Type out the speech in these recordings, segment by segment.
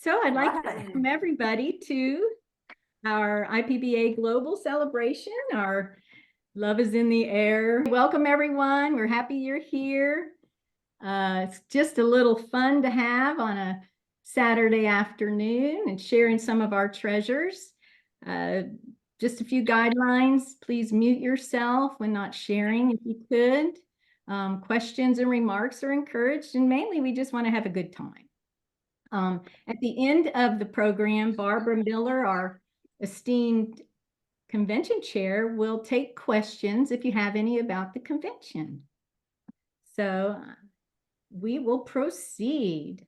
So I'd like to welcome everybody to our IPBA Global Celebration. Our love is in the air. Welcome everyone. We're happy you're here. It's just a little fun to have on a Saturday afternoon and sharing some of our treasures. Just a few guidelines. Please mute yourself when not sharing if you could. Questions and remarks are encouraged, and mainly we just want to have a good time. At the end of the program, Barbara Miller, our esteemed convention chair, will take questions if you have any about the convention. So we will proceed.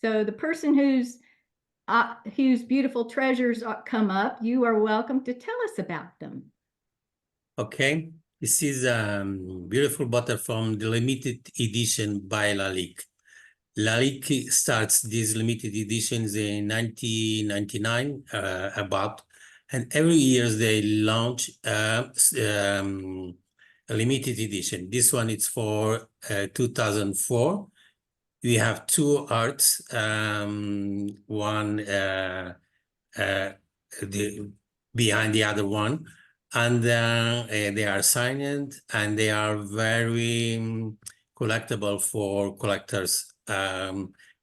So the person whose beautiful treasures come up, you are welcome to tell us about them. Okay, this is a beautiful bottle from the limited edition by Lalique. Lalique starts these limited editions in 1999 about, and every year they launch a limited edition. This one is for 2004. We have two arts, one behind the other one, and they are signed and they are very collectible for collectors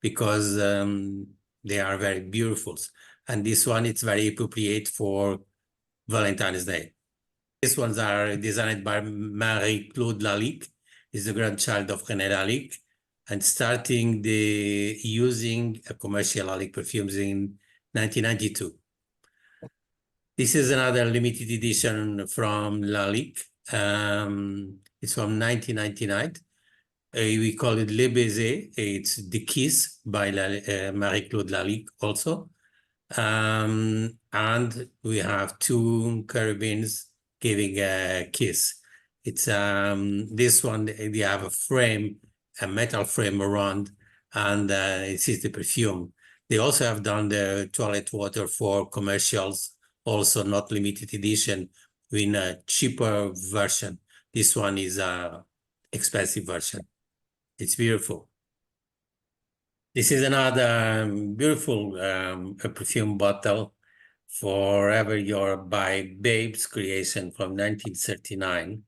because they are very beautiful. And this one, it's very appropriate for Valentine's Day. These ones are designed by Marie-Claude Lalique, is the grandchild of René Lalique, and starting using commercial Lalique perfumes in 1992. This is another limited edition from Lalique. It's from 1999. We call it Le Baiser. It's The Kiss by Marie-Claude Lalique also. And we have two carabines giving a kiss. It's this one, they have a frame, a metal frame around, and it is the perfume. They also have done the toilet water for commercials, also not limited edition, in a cheaper version. This one is a expensive version. It's beautiful. This is another beautiful perfume bottle, Forever Your by Babe's creation from 1939.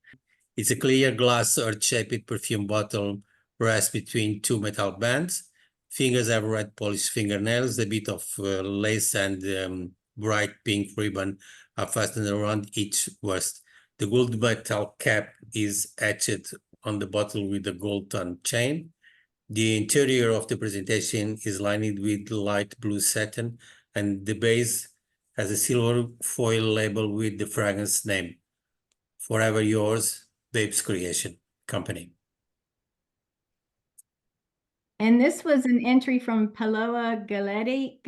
It's a clear glass earth-shaped perfume bottle rests between two metal bands. Fingers have red polished fingernails, a bit of lace and bright pink ribbon are fastened around each waist. The gold metal cap is etched on the bottle with a gold tone chain. The interior of the presentation is lined with light blue satin, and the base has a silver foil label with the fragrance name, Forever Yours, Babe's Creation Company. And this was an entry from Paloma Galotti,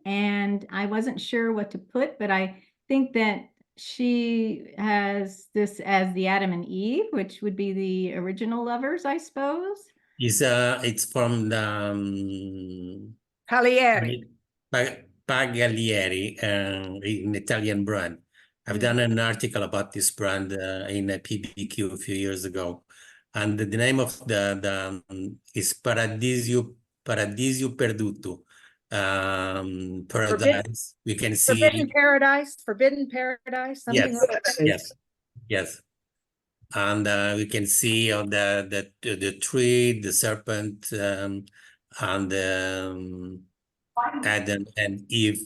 and I wasn't sure what to put, but I think that she has this as the Adam and Eve, which would be the original lovers, I suppose. It's from the Pagliari, an Italian brand. I've done an article about this brand in a PBQ a few years ago, and the name of the is Paradiso Perduto. Paradise. We can see Forbidden Paradise, something yes, like that. yes. And we can see on the tree, the serpent, and Adam and Eve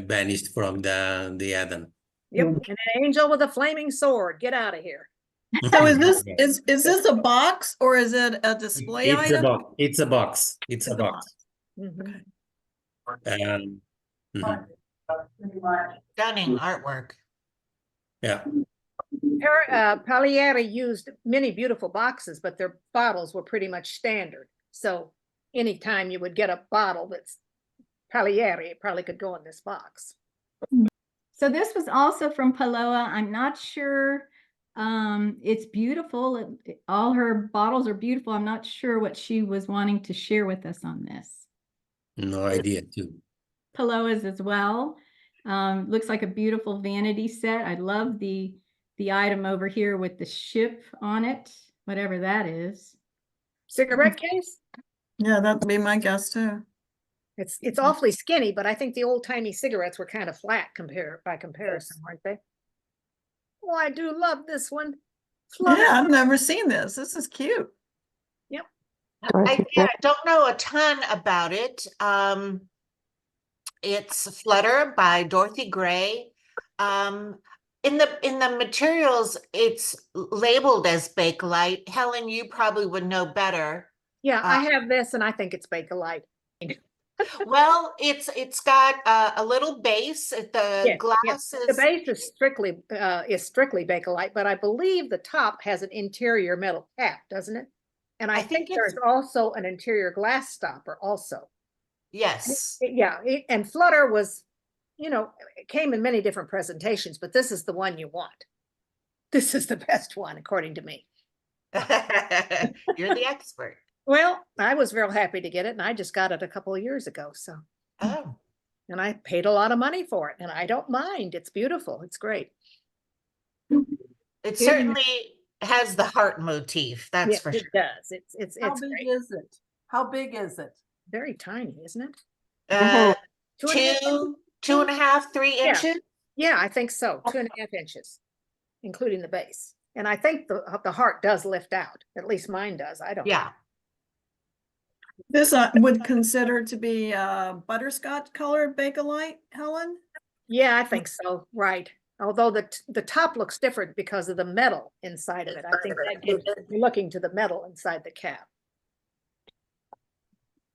banished from the Eden. Yep, and an angel with a flaming sword. Get out of here. So is this a box or is it a display item? It's a box. It's a box. Mhm. Stunning artwork. Yeah. Pagliari used many beautiful boxes, but their bottles were pretty much standard. So anytime you would get a bottle that's Pagliari, it probably could go in this box. So this was also from Paloma. I'm not sure. It's beautiful. All her bottles are beautiful. I'm not sure what she was wanting to share with us on this. No idea too. Palomas as well. Looks like a beautiful vanity set. I love the item over here with the ship on it, whatever that is. Cigarette case? Yeah, that'd be my guess too. It's awfully skinny, but I think the old timey cigarettes were kind of flat by comparison, weren't they? Oh, I do love this one. Flutter. Yeah, I've never seen this. This is cute. Yep. I don't know a ton about it. It's Flutter by Dorothy Gray. In the materials, it's labeled as Bakelite. Helen, you probably would know better. Yeah, I have this and I think it's Bakelite. Well, it's got a little base. The Yes, glass yes. The is base is strictly Bakelite, but I believe the top has an interior metal cap, doesn't it? And I I think think there's it's- also an interior glass stopper also. yes. Yeah, and Flutter was, it came in many different presentations, but this is the one you want. This is the best one, according to me. You're the expert. Well, I was real happy to get it, and I just got it a couple of years ago, so. Oh, And I paid a lot of money for it, and I don't mind. It's beautiful. It's great. it certainly has the heart motif. That's Yeah, for it sure. does. It's How big great. is it? How big is it? Very tiny, isn't it? Uh, 2.5 2.5, 3 Yeah. inches. Yeah, I think so. 2.5 inches, including the base. And I think the heart does lift out. At least mine does. I don't. Yeah. This I would consider to be butterscotch colored Bakelite, Helen? Yeah, I think so. Right. Although the top looks different because of the metal inside of it. I think that gives you looking to the metal inside the cap.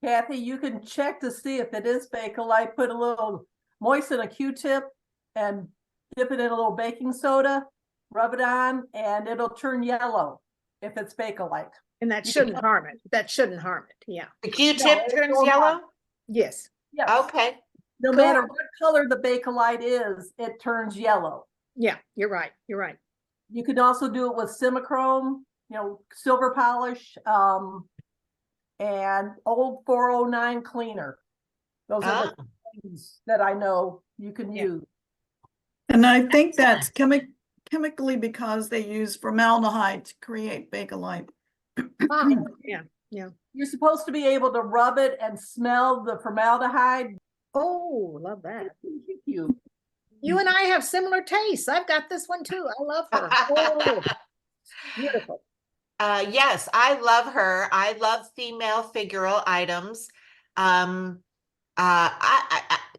Kathy, you can check to see if it is Bakelite, put a little, moisten a Q-tip and dip it in a little baking soda, rub it on, and it'll turn yellow if it's Bakelite. And that You shouldn't can- harm it. That shouldn't harm it. Yeah. The Q-tip No, it turns won't yellow. harm. Yes. Yes. Okay. No Cool. matter what color the Bakelite is, it turns yellow. Yeah, you're right. You're right. You could also do it with simichrome, silver polish, and old 409 cleaner. Those are the Oh, things that I know you can Yeah. use. And I think that's chemically because they use formaldehyde to create Bakelite. Ah, yeah. You're supposed to be able to rub it and smell the formaldehyde. Oh, love that. You. You and I have similar tastes. I've got this one too. I love her. Oh, beautiful. yes, I love her. I love female figural items.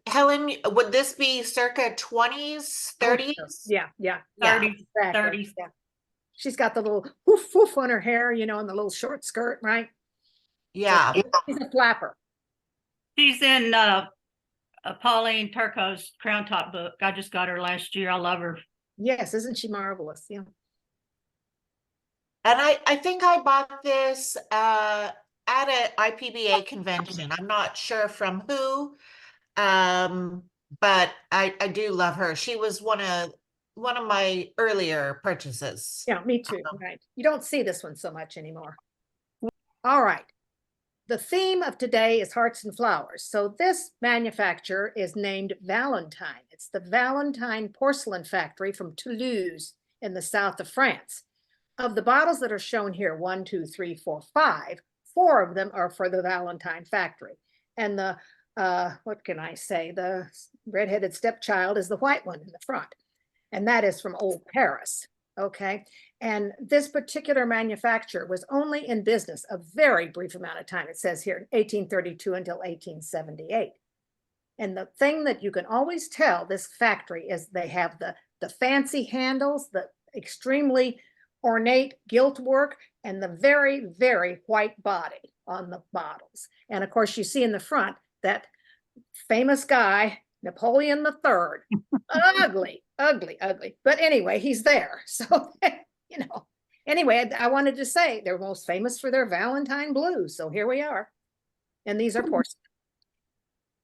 Helen, would this be circa 20s, 30s? Yeah. 30, Exactly. 30. Yeah. She's got the little woof woof on her hair, and the little short skirt, right? Yeah. She's a flapper. She's in Pauline Turco's Crown Top book. I just got her last year. I love her. Yes, isn't she marvelous? Yeah. And I think I bought this at an IPBA convention. I'm not sure from who, but I do love her. She was one of my earlier purchases. Yeah, me too. Right. You don't see this one so much anymore. All right. The theme of today is hearts and flowers. So this manufacturer is named Valentine. It's the Valentine porcelain factory from Toulouse in the south of France. Of the bottles that are shown here, 1, 2, 3, 4, 5, 4 of them are for the Valentine factory. And the, what can I say? The redheaded stepchild is the white one in the front. And that is from Old Paris. Okay. And this particular manufacturer was only in business a very brief amount of time. It says here 1832 until 1878. And the thing that you can always tell this factory is they have the fancy handles, the extremely ornate gilt work, and the very, very white body on the bottles. And of course, you see in the front that famous guy, Napoleon III, ugly. But anyway, he's there. So, anyway, I wanted to say they're most famous for their Valentine blues. So here we are. And these are porcelain.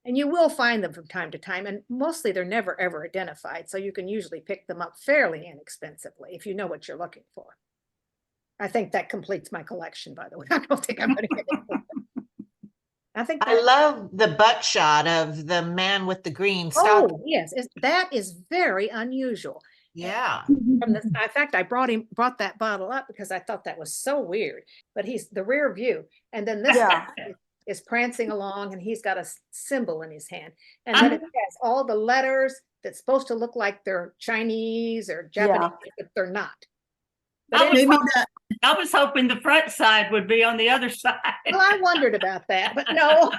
And you will find them from time to time. And mostly they're never, ever identified. So you can usually pick them up fairly inexpensively if you know what you're looking for. I think that completes my collection, by the way. I don't think I'm going to get it. I think I love the butt shot of the man with the green oh, stocking. yes, that is very unusual. Yeah. From the, in fact, I brought that bottle up because I thought that was so weird. But he's the rear view, and then this Yeah. guy is prancing along and he's got a symbol in his hand. And then it has all the letters that's supposed to look like they're Chinese or Japanese, but they're not. But I was, Maybe that, I was hoping the front side would be on the other side. well, I wondered about that, but no.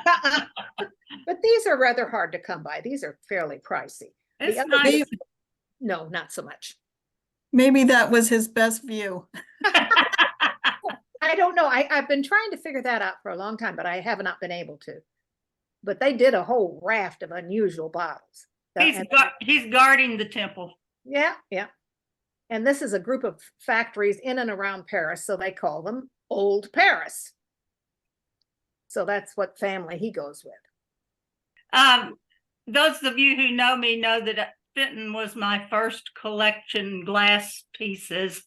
But these are rather hard to come by. These are fairly pricey. The It's other nice. ones, no, not so much. maybe that was his best view. I don't know. I've been trying to figure that out for a long time, but I have not been able to. But they did a whole raft of unusual bottles. He's guarding the temple. Yeah, yeah. And this is a group of factories in and around Paris, so they call them Old Paris. So that's what family he goes with. Those of you who know me know that Fenton was my first collection glass pieces.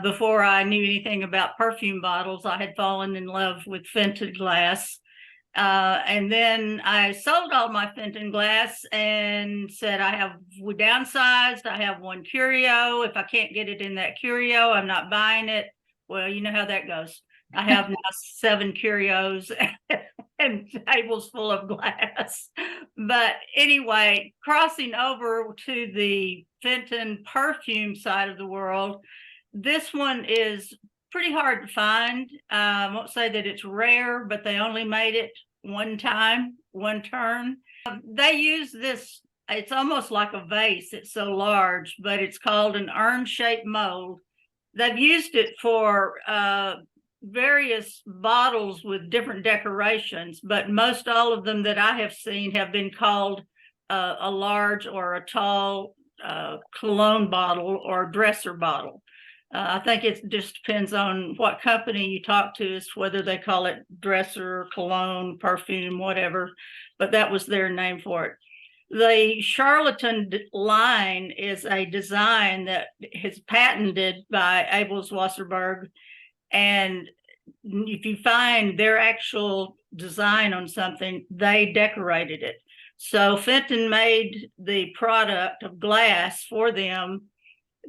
Before I knew anything about perfume bottles, I had fallen in love with Fenton glass. And then I sold all my Fenton glass and said, we downsized. I have one curio. If I can't get it in that curio, I'm not buying it. Well, you know how that goes. I have now 7 curios and tables full of glass. But anyway, crossing over to the Fenton perfume side of the world, this one is pretty hard to find. I won't say that it's rare, but they only made it one time, one turn. They use this, it's almost like a vase. It's so large, but it's called an urn-shaped mold. They've used it for various bottles with different decorations, but most all of them that I have seen have been called a large or a tall cologne bottle or dresser bottle. I think it just depends on what company you talk to as whether they call it dresser, cologne, perfume, whatever, but that was their name for it. The Charlatan line is a design that is patented by Abels Wasserberg, and if you find their actual design on something, they decorated it. So Fenton made the product of glass for them,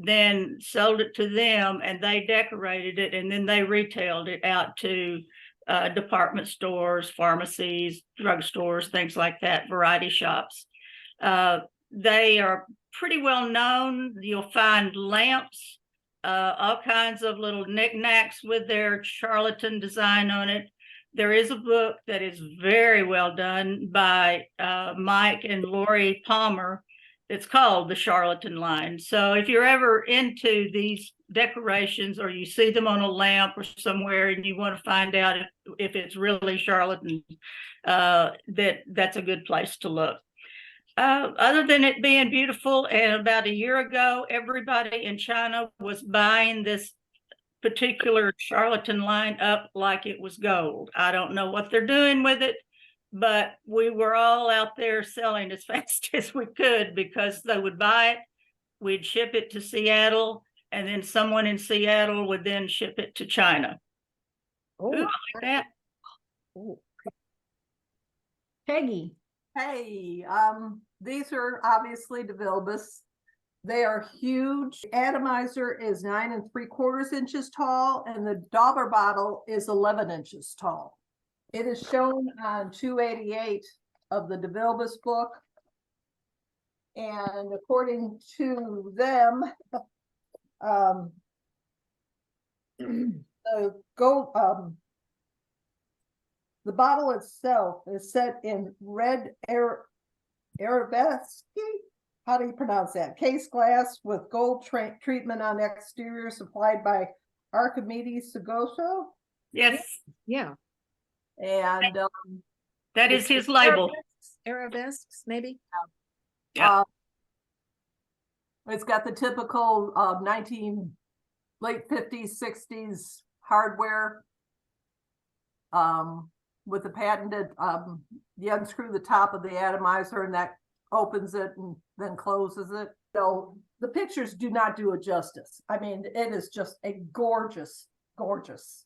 then sold it to them, and they decorated it, and then they retailed it out to department stores, pharmacies, drugstores, things like that, variety shops. They are pretty well known. You'll find lamps, all kinds of little knickknacks with their Charlatan design on it. There is a book that is very well done by Mike and Lori Palmer. It's called the Charlatan line. So if you're ever into these decorations or you see them on a lamp or somewhere and you want to find out if it's really Charlatan, that's a good place to look. Other than it being beautiful, and about a year ago, everybody in China was buying this particular Charlatan line up like it was gold. I don't know what they're doing with it, but we were all out there selling as fast as we could because they would buy it, we'd ship it to Seattle, and then someone in Seattle would then ship it to China. Oh, Ooh, like that. oh. Peggy. Hey, these are obviously DeVilbiss. They are huge. The atomizer is 9 3/4 inches tall, and the Dauber bottle is 11 inches tall. It is shown on 288 of the DeVilbiss book. And according to them, the bottle itself is set in red arabesque. How do you pronounce that? Case glass with gold treatment on exterior, supplied by Archimedes Sagoso. Yes, Yeah. And that is his label. Arabesques, maybe? Yeah. It's got the typical late 50s, 60s hardware. With the patented, you unscrew the top of the atomizer and that opens it and then closes it. So the pictures do not do it justice. I mean, it is just a gorgeous, gorgeous.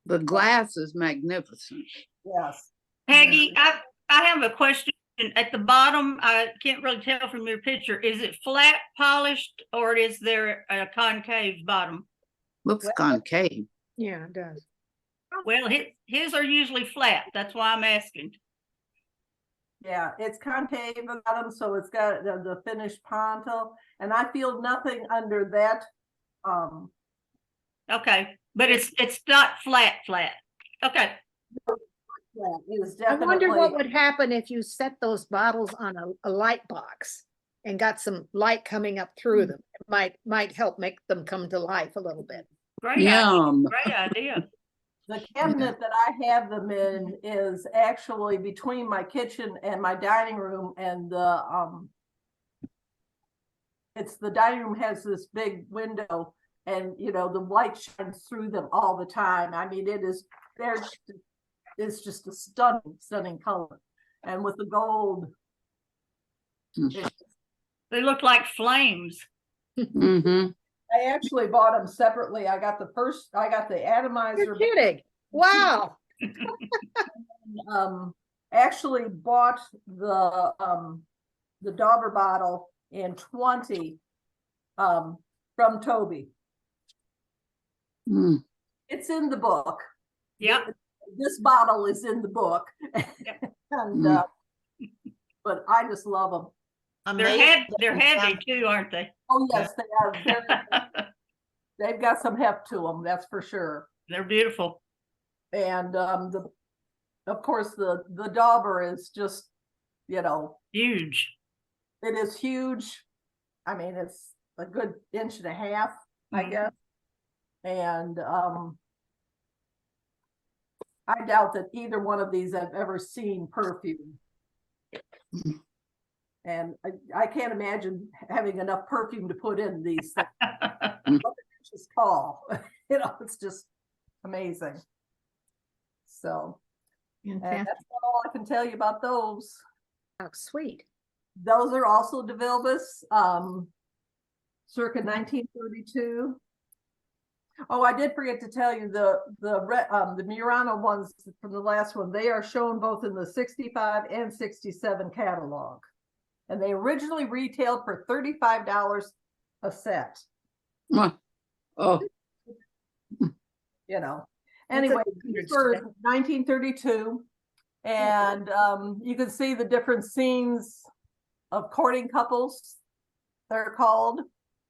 The glass is magnificent. Yes. Peggy, I have a question. At the bottom, I can't really tell from your picture. Is it flat polished or is there a concave bottom? Looks concave. Yeah, it does. Well, his are usually flat. That's why I'm asking. Yeah, it's concave bottom, so it's got the finished pontil, and I feel nothing under that. Okay, but it's not flat. Okay. Yeah, it is I wonder what definitely, would happen if you set those bottles on a light box and got some light coming up through them. It might help make them come to life a little bit. Great idea. Yum. Great idea. the cabinet that I have them in is actually between my kitchen and my dining room, and it's the dining room has this big window, and you know the light shines through them all the time. I mean, it's just a stunning color, and with the gold, it's They look like flames. Mm-hmm. I actually bought them separately. I got the You're atomizer. kidding. Wow. Actually bought the Dauber bottle in 20 from Toby. Mm. It's in the book. Yep. This bottle is in the book. And but I just love them. They're heavy too, aren't they? Oh yes, they are they've got some heft to them, that's for sure. They're beautiful. And of course the Dauber is just, you know, Huge. it is huge. I mean, it's a good inch and a half, I guess. And I doubt that either one of these I've ever seen perfume. And I can't imagine having enough perfume to put in these things. It's just tall. You know, it's just amazing. So, and Fantastic. that's about all I can tell you about those. How sweet. Those are also DeVilbiss, circa 1932. Oh, I did forget to tell you the Murano ones from the last one. They are shown both in the 65 and 67 catalog, and they originally retailed for $35 a set. Oh, You know. That's Anyway, $100 for today. 1932, and you can see the different scenes of courting couples. They're called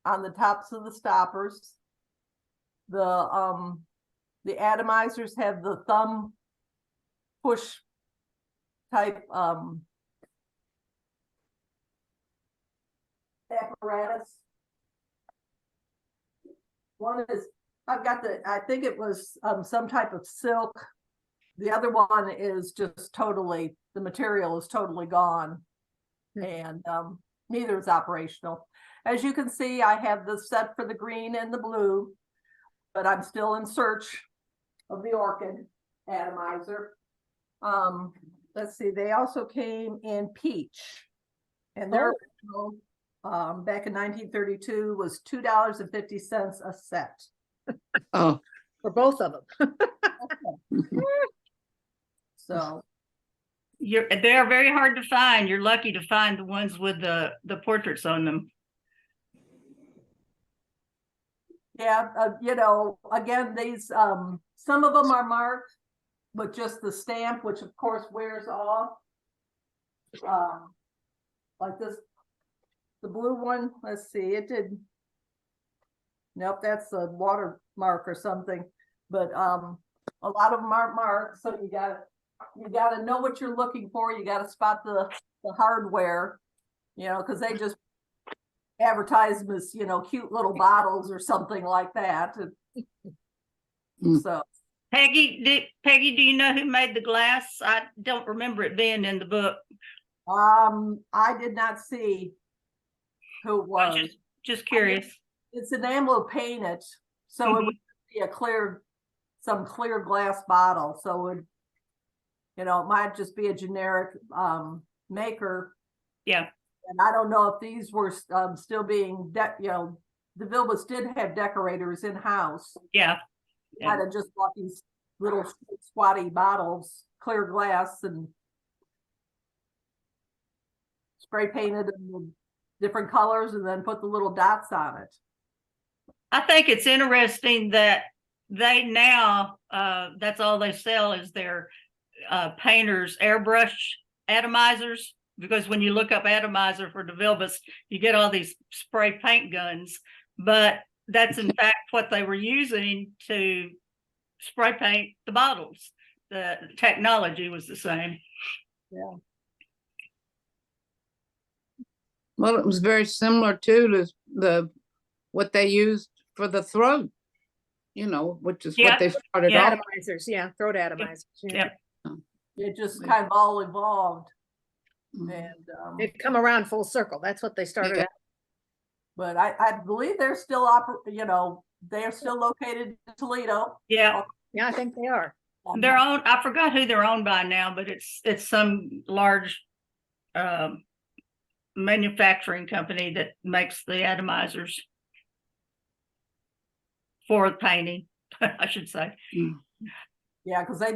on the tops of the stoppers. The atomizers have the thumb push type apparatus. One is, I think it was some type of silk. The other one is just totally, the material is totally gone. And neither is operational. As you can see, I have the set for the green and the blue, but I'm still in search of the orchid atomizer. Let's see, they also came in peach, and their original, back in 1932 was $2.50 a set. oh. For both of them. So They're very hard to find. You're lucky to find the ones with the portraits on them. yeah, you know, again, these some of them are marked with just the stamp, which of course wears off. Like this, the blue one, let's see, it did. Nope, that's a watermark or something, but a lot of them aren't marked, so you gotta know what you're looking for. You gotta spot the hardware, you know, because they just advertise them as, you know, cute little bottles or something like that. So Peggy, do you know who made the glass? I don't remember it being in the book. I did not see who it I'm was. just curious. It's enamel painted, so it would be some clear glass bottle. So it would, you know, it might just be a generic maker. Yeah. And I don't know if these were still being, you know, DeVilbiss did have decorators in house. Yeah. Might have just bought these little squatty bottles, clear glass, and spray painted them with different colors, and then put the little dots on it. I think it's interesting that they now, that's all they sell is their painters airbrush atomizers, because when you look up atomizer for DeVilbiss, you get all these spray paint guns, but that's in fact what they were using to spray paint the bottles. The technology was the same. Well, it was very similar to what they used for the throat, which is Yeah. what they started Yeah. off. Atomizers, yeah, throat atomizers. Yeah. Yeah. It just kind of all evolved. Mhm. And, They've come around full circle. That's what they started Yeah. out. but I believe they're still they're still located in Toledo. Yeah. Yeah, I think they are. They're owned, I forgot who they're owned by now, but it's some large manufacturing company that makes the atomizers for painting, I should say. Yeah, because they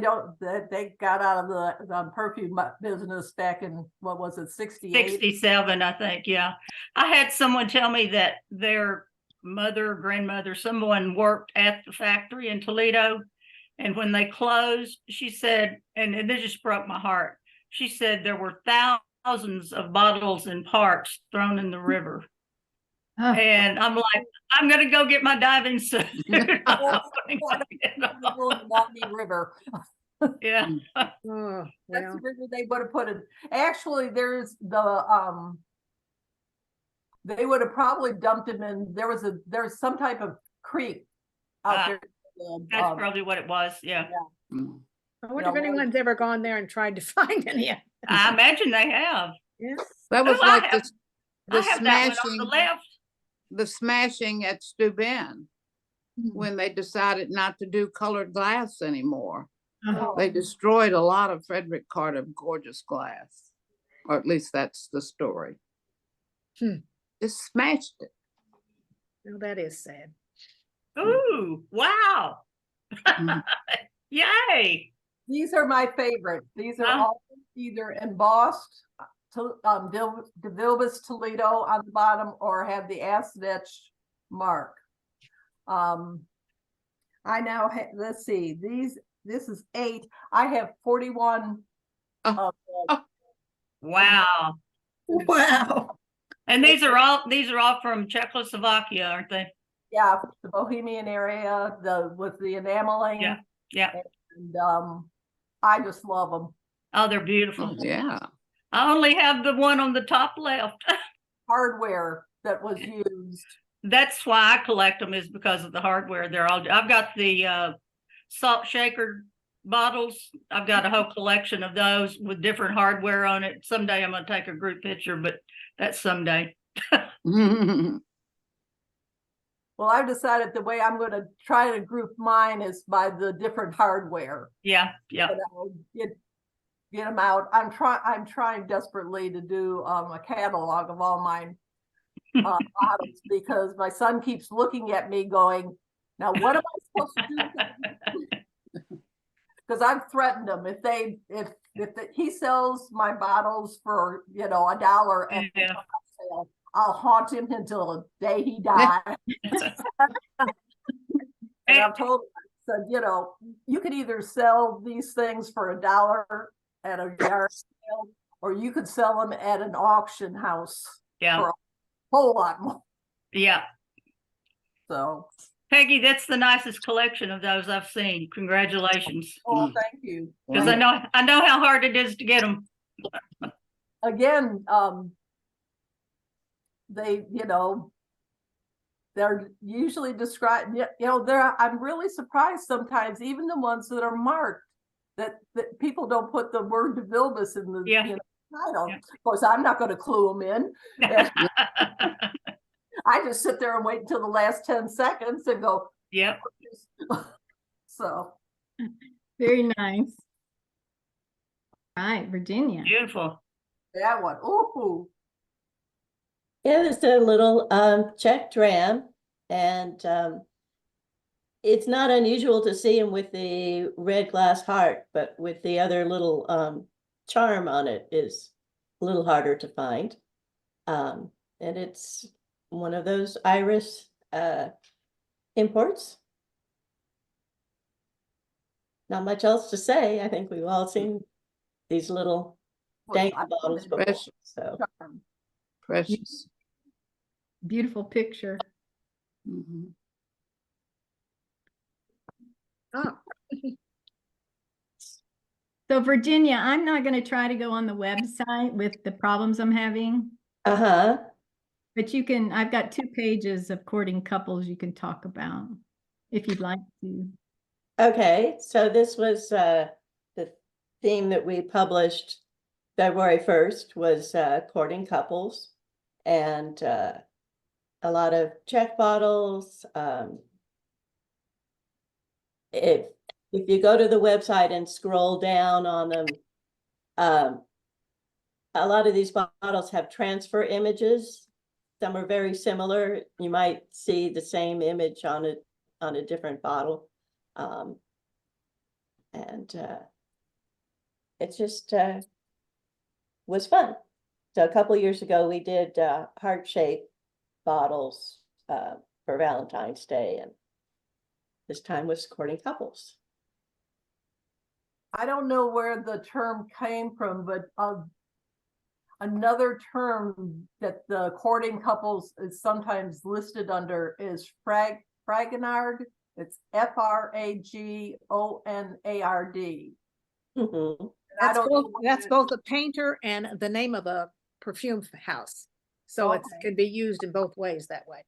got out of the perfume business back in, what was it, 68? 67, I think. Yeah. I had someone tell me that their mother, grandmother, someone worked at the factory in Toledo. And when they closed, she said, and it just broke my heart. She said there were thousands of bottles and parts thrown in the river. Oh, And I'm like, I'm going to go get my diving suit. River. Yeah. Oh, That's well, the river they would have put it. Actually, there's the they would have probably dumped him in. There's some type of creek out there. That's probably what it was. Yeah. Mm. I wonder if anyone's ever gone there and tried to find any. I imagine they have. Yeah. That was Oh, like I the have that one on smashing, the left. the smashing at Steuben when they decided not to do colored glass anymore. Oh, They destroyed a lot of Frederick Carter gorgeous glass, or at least that's the story. Just smashed it. well, that is sad. Ooh, wow. Mhm. Yay. These are my favorite. These are Huh? all either embossed to DeVilbiss Toledo on the bottom or have the acid etch mark. I now have, let's see, this is 8. I have 41 Oh. of them. Wow. Wow. And these are all from Czechoslovakia, aren't they? Yeah, the Bohemian area, with the enameling. Yeah. Yeah. And I just love them. Oh, they're beautiful. Oh, yeah. I only have the one on the top left. Hardware that was used. That's why I collect them, is because of the hardware. I've got the salt shaker bottles. I've got a whole collection of those with different hardware on it. Someday I'm going to take a group picture, but that's someday. Well, I've decided the way I'm going to try to group mine is by the different hardware. Yeah. Yeah. But I'll get them out. I'm trying desperately to do a catalog of all mine bottles, because my son keeps looking at me going, now what am I supposed to do? Because I've threatened him, if he sells my bottles for $1 and Yeah. I'll haunt him until the day he dies. And I've told him, I said, you could either sell these things for $1 at a yard sale, or you could sell them at an auction house Yeah. for a whole lot more. Yeah. So, Peggy, that's the nicest collection of those I've seen. Congratulations. thank you. Because I know how hard it is to get them. Again, they, they're usually described, I'm really surprised sometimes, even the ones that are marked, that people don't put the word DeVilbiss in the title. Yeah. Of course, I'm not going to clue them in. I just sit there and wait until the last 10 seconds and go. Yep. So. very nice. All right, Virginia. Beautiful. That one. Ooh. Yeah, there's a little Czech dram, and it's not unusual to see them with the red glass heart, but with the other little charm on it is a little harder to find. And it's one of those Irish imports. not much else to say. I think we've all seen these little dangle bottles before, Precious. so. Precious. Beautiful picture. Mhm. Oh, So Virginia, I'm not going to try to go on the website with the problems I'm having, Uh-huh. but you can, I've got 2 pages of courting couples you can talk about if you'd like to. Okay, so this was the theme that we published February 1st was courting couples, and a lot of check bottles. If you go to the website and scroll down on them, a lot of these bottles have transfer images. Some are very similar. You might see the same image on a different bottle. And it just was fun. So a couple years ago, we did heart-shaped bottles for Valentine's Day, and this time was courting couples. I don't know where the term came from, but another term that the courting couples is sometimes listed under is fragonard. It's FRAGONARD. Mm-hmm. that's both a painter and the name of a perfume house. So it can be used in both ways that way.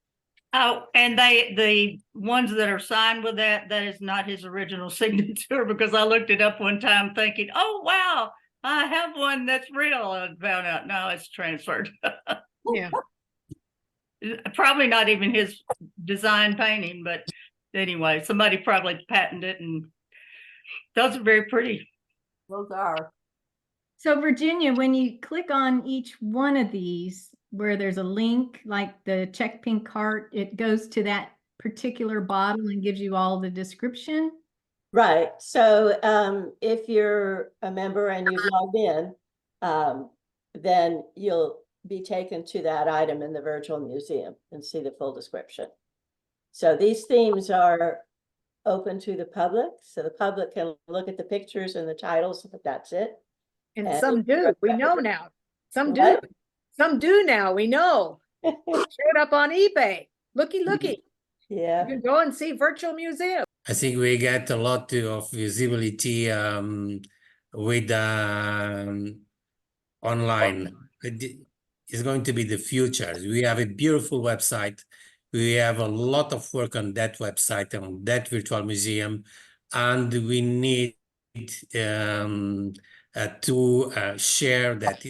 Oh, and the ones that are signed with that is not his original signature, because I looked it up one time thinking, oh, wow, I have one that's real, and found out, no, it's transferred. Yeah. Probably not even his design painting, but anyway, somebody probably patented it, and those are very pretty. Those are. So Virginia, when you click on each one of these, where there's a link, like the check pink heart, it goes to that particular bottle and gives you all the description. Right. So if you're a member and you've logged in, then you'll be taken to that item in the virtual museum and see the full description. So these themes are open to the public, so the public can look at the pictures and the titles, but that's it. And some do, we know now. Some do. What? Some do now, we know. Showed up on eBay. Looky. Yeah. You can go and see virtual museum. I think we get a lot of visibility with online. It's going to be the future. We have a beautiful website. We have a lot of work on that website, on that virtual museum, and we need to share that.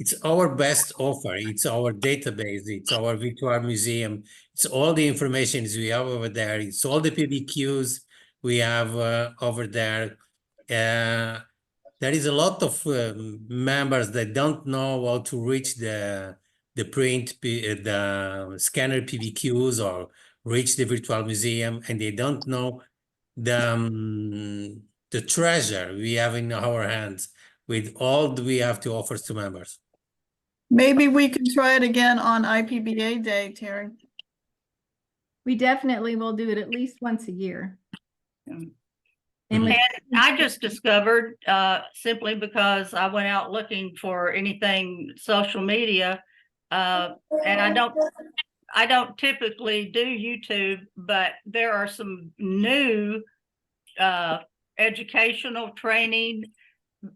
It's our best offer. It's our database. It's our virtual museum. It's all the information we have over there. It's all the PBQs we have over there. There is a lot of members that don't know how to reach the scanner PBQs or reach the virtual museum, and they don't know the treasure we have in our hands with all that we have to offer to members. Maybe we can try it again on IPBA Day, Terry. We definitely will do it at least once a year. Mm. And And I just discovered, simply because I went out looking for anything social media, and I don't typically do YouTube, but there are some new educational training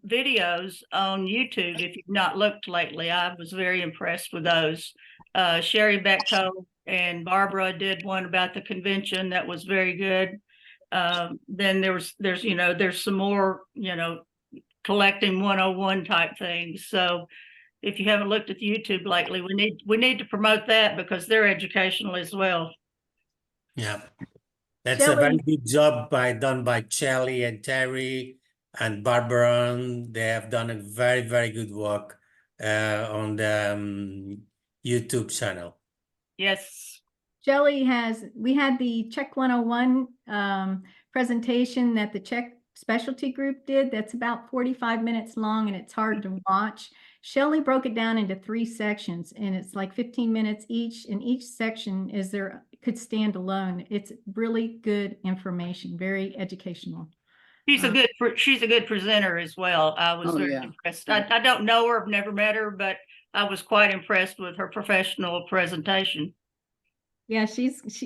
videos on YouTube. If you've not looked lately, I was very impressed with those. Sherry Betko and Barbara did one about the convention that was very good. Then there's some more, collecting 101 type things. So if you haven't looked at YouTube lately, we need to promote that, because they're educational as well. Yeah, that's a very good job done by Shelly and Terry and Barbara. They have done a very, very good work on the YouTube channel. Yes. Shelley we had the Check 101 presentation that the Check specialty group did. That's about 45 minutes long, and it's hard to watch. Shelley broke it down into 3 sections, and it's like 15 minutes each, and each section could stand alone. It's really good information, very educational. She's a good presenter as well. I was Oh, very yeah. impressed. I don't know her, I've never met her, but I was quite impressed with her professional presentation. Yeah,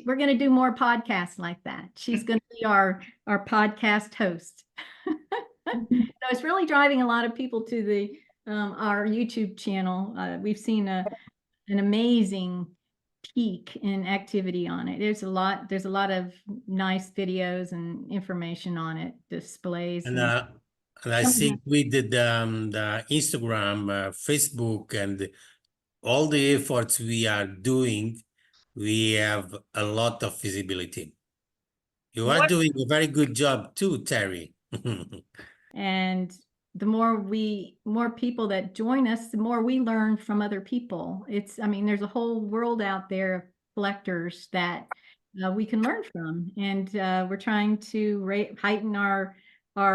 we're going to do more podcasts like that. She's going to be our podcast host. So it's really driving a lot of people to the our YouTube channel. We've seen an amazing peak in activity on it. There's a lot of nice videos and information on it, displays. And I think we did the Instagram, Facebook, and all the efforts we are doing, we have a lot of visibility. You are doing a very good job too, Terry. And the more people that join us, the more we learn from other people. I mean, there's a whole world out there of collectors that we can learn from. And we're trying to heighten our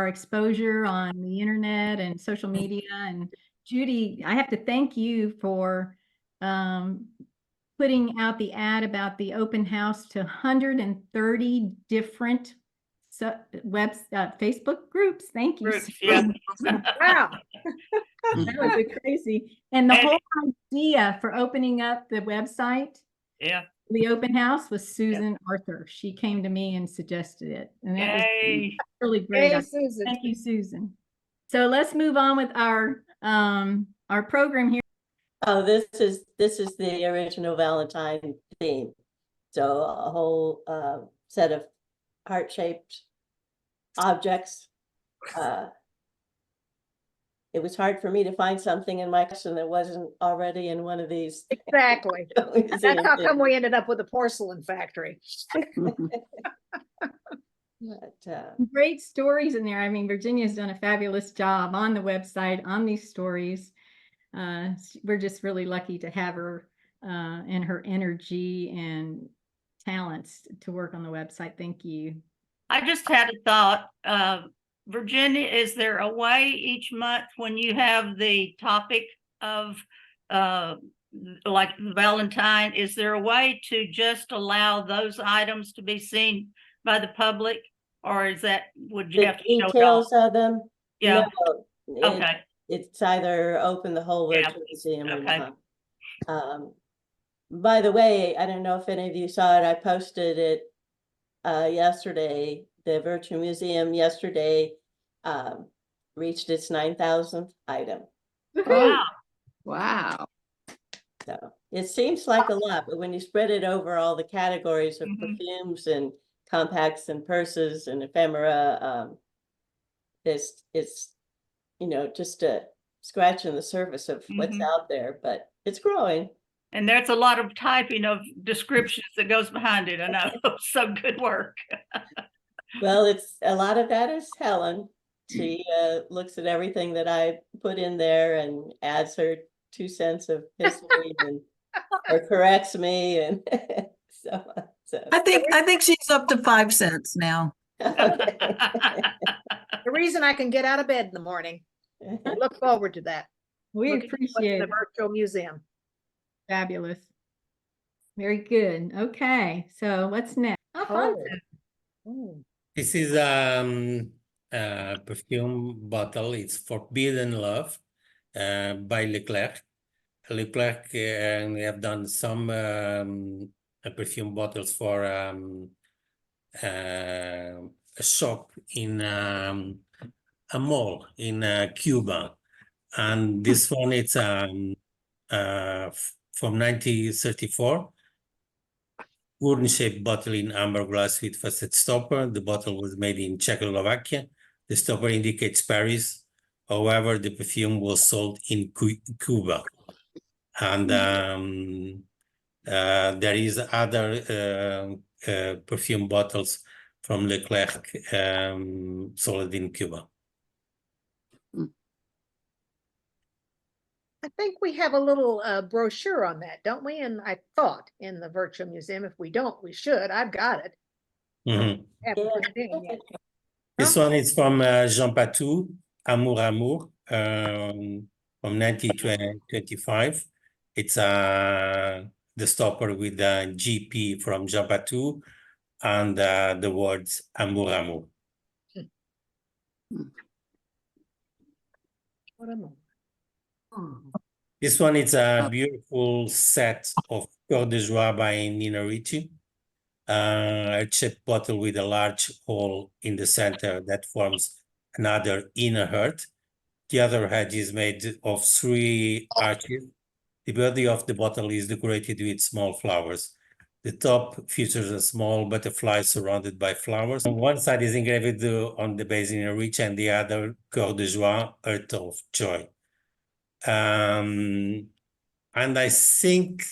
exposure on the internet and social media. And Judy, I have to thank you for putting out the ad about the open house to 130 different Facebook groups. Thank you. Groups, yeah. Wow. That was crazy. And the whole idea for opening up the website, the open house, was Susan Arthur. She came to me and suggested it. And that was really great. Hey, Susan. Thank you, Susan. So let's move on with our program here. Oh, this is the original Valentine theme. So a whole set of heart-shaped objects. It was hard for me to find something in my collection that wasn't already in one of these. Exactly. That's how come we ended up with a porcelain factory. But, great stories in there. I mean, Virginia's done a fabulous job on the website, on these stories. We're just really lucky to have her and her energy and talents to work on the website. Thank you. I just had a thought. Virginia, is there a way each month when you have the topic of like Valentine, is there a way to just allow those items to be seen by the public? Or is that, would you have to show details of them? Yeah. No, Okay. It's either open the whole virtual museum or Okay. not. By the way, I don't know if any of you saw it. I posted it yesterday. The virtual museum yesterday reached its 9,000th item. Wow. Wow. So it seems like a lot, but when you spread it over all the categories of perfumes and compacts and purses and ephemera, it's just a scratch on the surface of what's out there, but it's growing. And there's a lot of typing of descriptions that goes behind it. I know. So good work. Well, it's a lot of that is Helen. She looks at everything that I put in there and adds her 2 cents of history or corrects me, and so. I think she's up to 5 cents now. Okay. The reason I can get out of bed in the morning. I look forward to that. We Looking what's in appreciate the it. virtual museum. Fabulous. Very good. Okay, so what's next? Alfonso. This is a perfume bottle. It's Forbidden Love by Leclerc. Leclerc, and we have done some perfume bottles for a shop in a mall in Cuba. And this one, it's from 1934. Urn-shaped bottle in amber glass with facet stopper. The bottle was made in Czechoslovakia. The stopper indicates Paris. However, the perfume was sold in Cuba. And there is other perfume bottles from Leclerc sold in Cuba. I think we have a little brochure on that, don't we? And I thought in the virtual museum, if we don't, we should. I've got it. Haven't put it in yet. This one is from Jean Patou, Amour Amour, from 1925. It's the stopper with the GP from Jean Patou and the words Amour Amour. What am I? This one is a beautiful set of Coeur de Joie by Nina Ricci. A chip bottle with a large hole in the center that forms another inner heart. The other edge is made of 3 arches. The body of the bottle is decorated with small flowers. The top features a small butterfly surrounded by flowers. On one side is engraved on the base in a rich, and the other Coeur de Joie, Earth of Joy. And I think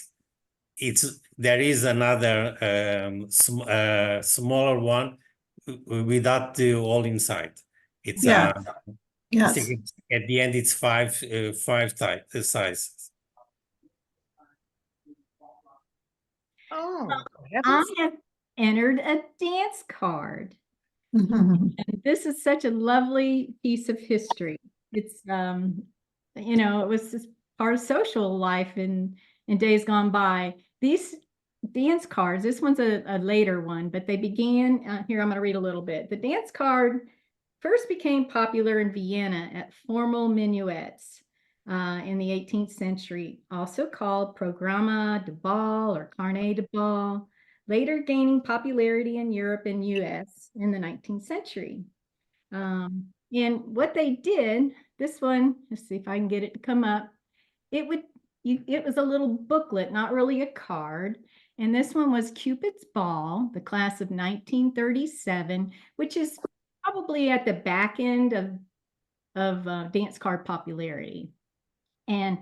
there is another smaller one without the hole inside. It's Yeah. I Yes. think at the end it's five sizes. Oh, I heavens. have entered a dance card. Mhm. And this is such a lovely piece of history. It's you know, it was just part of social life in days gone by. These dance cards, this one's a later one, but they began here. I'm going to read a little bit. The dance card first became popular in Vienna at formal minuets in the 18th century, also called Programma de Bal or Carnet de Bal, later gaining popularity in Europe and US in the 19th century. And what they did, this one, let's see if I can get it to come up. It was a little booklet, not really a card. And this one was Cupid's Ball, the class of 1937, which is probably at the back end of dance card popularity. And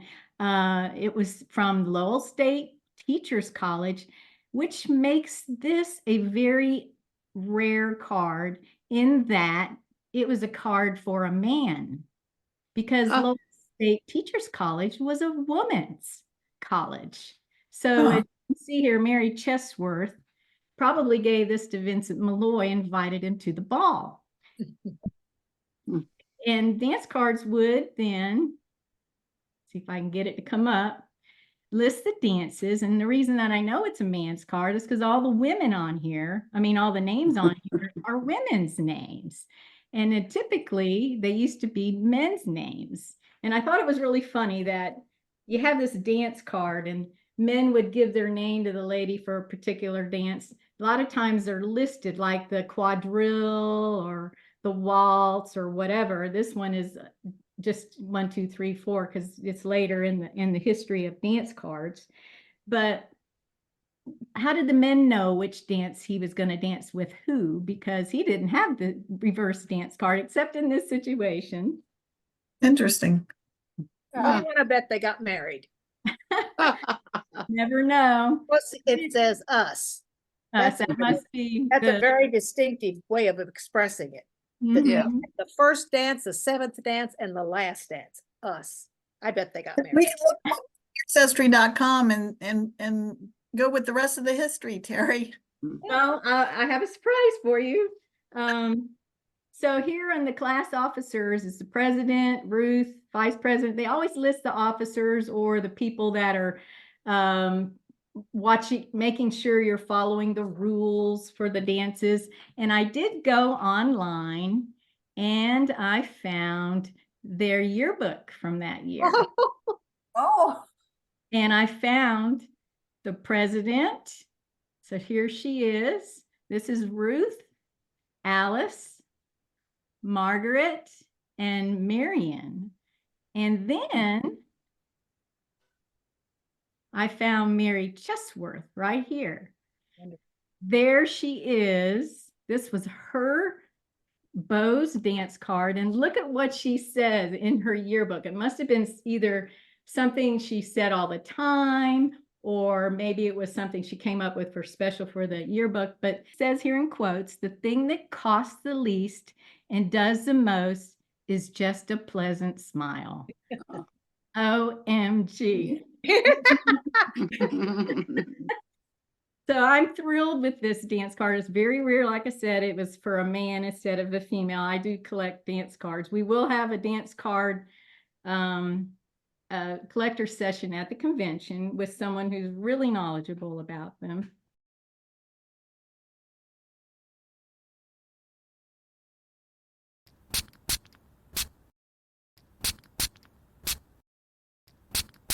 it was from Lowell State Teachers College, which makes this a very rare card in that it was a card for a man, because Oh. Lowell State Teachers College was a woman's college. So as you can see here, Mary Chesworth probably gave this to Vincent Malloy, invited him to the ball. And dance cards would then, see if I can get it to come up, list the dances. And the reason that I know it's a man's card is because all the women on here, I mean, all the names on here are women's names. And then typically they used to be men's names. And I thought it was really funny that you have this dance card and men would give their name to the lady for a particular dance. A lot of times they're listed like the quadrille or the waltz or whatever. This one is just 1, 2, 3, 4 because it's later in the history of dance cards. But how did the men know which dance he was going to dance with who? Because he didn't have the reverse dance card except in this situation. Interesting. I want to bet they got married. Never know. It says us. That must be That's a very distinctive way of expressing it. Yeah. The first dance, the 7th dance, and the last dance. Us. I bet they got We married. can look at ancestry.com and go with the rest of the history, Terry. Well, I have a surprise for you. So here on the class officers is the president, Ruth, vice president. They always list the officers or the people that are watching, making sure you're following the rules for the dances. And I did go online and I found their yearbook from that year. Oh, And I found the president. So here she is. This is Ruth, Alice, Margaret, and Marion. And then I found Mary Chesworth right here. There she is. This was her Beau's dance card. And look at what she says in her yearbook. It must have been either something she said all the time, or maybe it was something she came up with for special for the yearbook. But it says here in quotes, the thing that costs the least and does the most is just a pleasant smile. OMG. So I'm thrilled with this dance card. It's very rare. Like I said, it was for a man instead of a female. I do collect dance cards. We will have a dance card collector session at the convention with someone who's really knowledgeable about them.